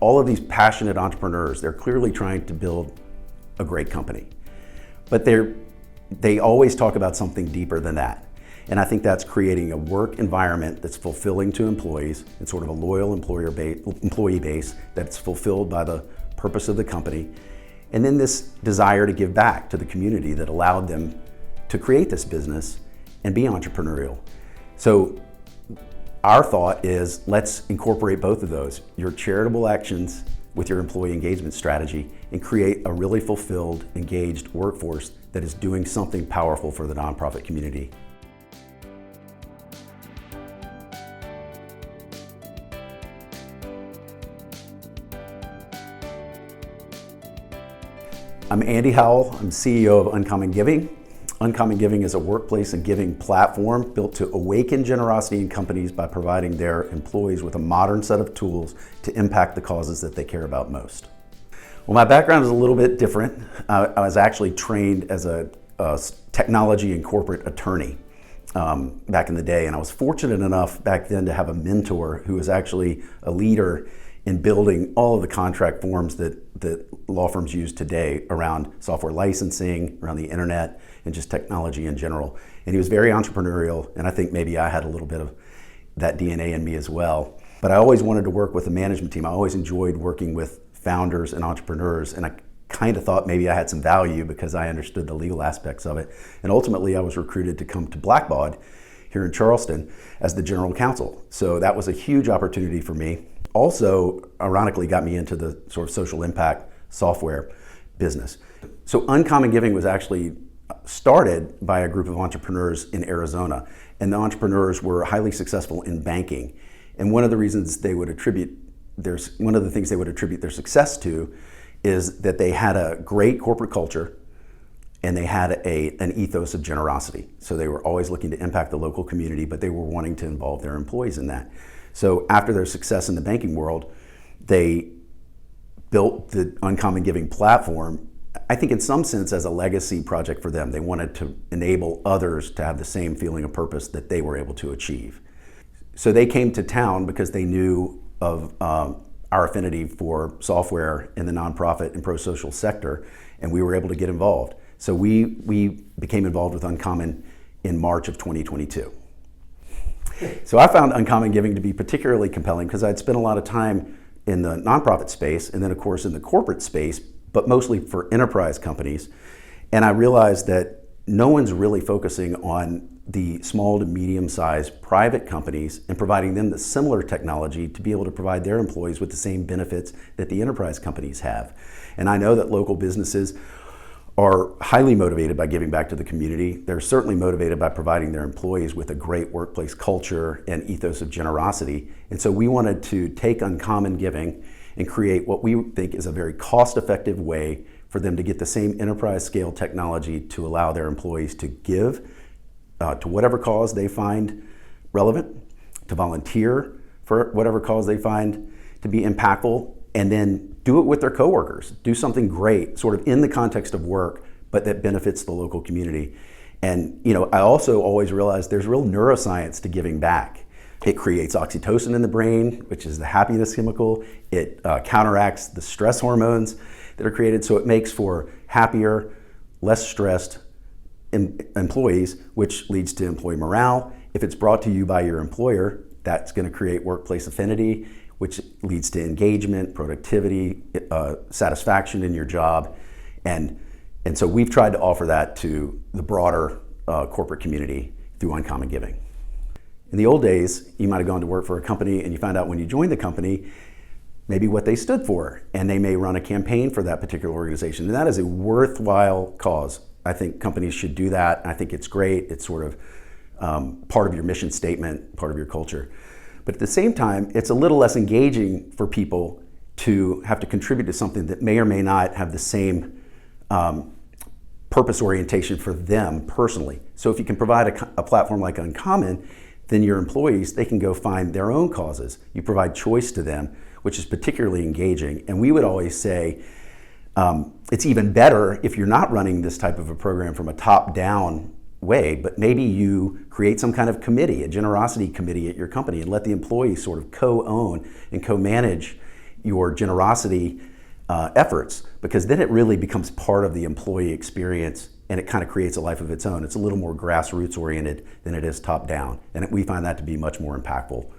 all of these passionate entrepreneurs, they're clearly trying to build a great company. But they always talk about something deeper than that. And I think that's creating a work environment that's fulfilling to employees and sort of a loyal employee base that's fulfilled by the purpose of the company. And then this desire to give back to the community that allowed them to create this business and be entrepreneurial. So our thought is, let's incorporate both of those, your charitable actions with your employee engagement strategy, and create a really fulfilled, engaged workforce that is doing something powerful for the nonprofit community. I'm Andy Howell. I'm CEO of Uncommon Giving. Uncommon Giving is a workplace and giving platform built to awaken generosity in companies by providing their employees with a modern set of tools to impact the causes that they care about most. Well, my background is a little bit different. I was actually trained as a technology and corporate attorney back in the day, and I was fortunate enough back then to have a mentor who was actually a leader in building all of the contract forms that law firms use today around software licensing, around the internet, and just technology in general. And he was very entrepreneurial, and I think maybe I had a little bit of that DNA in me as well. But I always wanted to work with a management team. I always enjoyed working with founders and entrepreneurs, and I kind of thought maybe I had some value because I understood the legal aspects of it. And ultimately, I was recruited to come to Blackbaud here in Charleston as the general counsel. So that was a huge opportunity for me. Also, ironically, got me into the sort of social impact software business. So Uncommon Giving was actually started by a group of entrepreneurs in Arizona, and the entrepreneurs were highly successful in banking. And one of the things they would attribute their success to is that they had a great corporate culture and they had an ethos of generosity. So they were always looking to impact the local community, but they were wanting to involve their employees in that. So after their success in the banking world, they built the Uncommon Giving platform, I think in some sense as a legacy project for them. They wanted to enable others to have the same feeling of purpose that they were able to achieve. So they came to town because they knew of our affinity for software in the nonprofit and pro-social sector, and we were able to get involved. So we became involved with Uncommon in March of 2022. So I found Uncommon Giving to be particularly compelling because I'd spent a lot of time in the nonprofit space and then of course in the corporate space, but mostly for enterprise companies. And I realized that no one's really focusing on the small to medium-sized private companies and providing them the similar technology to be able to provide their employees with the same benefits that the enterprise companies have. And I know that local businesses are highly motivated by giving back to the community. They're certainly motivated by providing their employees with a great workplace culture and ethos of generosity. And so we wanted to take Uncommon Giving and create what we think is a very cost-effective way for them to get the same enterprise scale technology to allow their employees to give to whatever cause they find relevant, to volunteer for whatever cause they find to be impactful, and then do it with their coworkers. Do something great, sort of in the context of work, but that benefits the local community. And I also always realized there's real neuroscience to giving back. It creates oxytocin in the brain, which is the happiness chemical. It counteracts the stress hormones that are created, so it makes for happier, less stressed employees, which leads to employee morale. If it's brought to you by your employer, that's going to create workplace affinity, which leads to engagement, productivity, satisfaction in your job. And so we've tried to offer that to the broader corporate community through Uncommon Giving. In the old days, you might have gone to work for a company and you find out when you joined the company maybe what they stood for, and they may run a campaign for that particular organization. And that is a worthwhile cause. I think companies should do that. I think it's great. It's sort of part of your mission statement, part of your culture. But at the same time, it's a little less engaging for people to have to contribute to something that may or may not have the same purpose orientation for them personally. So if you can provide a platform like Uncommon, then your employees, they can go find their own causes. You provide choice to them, which is particularly engaging. And we would always say, it's even better if you're not running this type of a program from a top-down way, but maybe you create some kind of committee, a generosity committee at your company, and let the employees sort of co-own and co-manage your generosity efforts, because then it really becomes part of the employee experience and it kind of creates a life of its own. It's a little more grassroots oriented than it is top down. And we find that to be much more impactful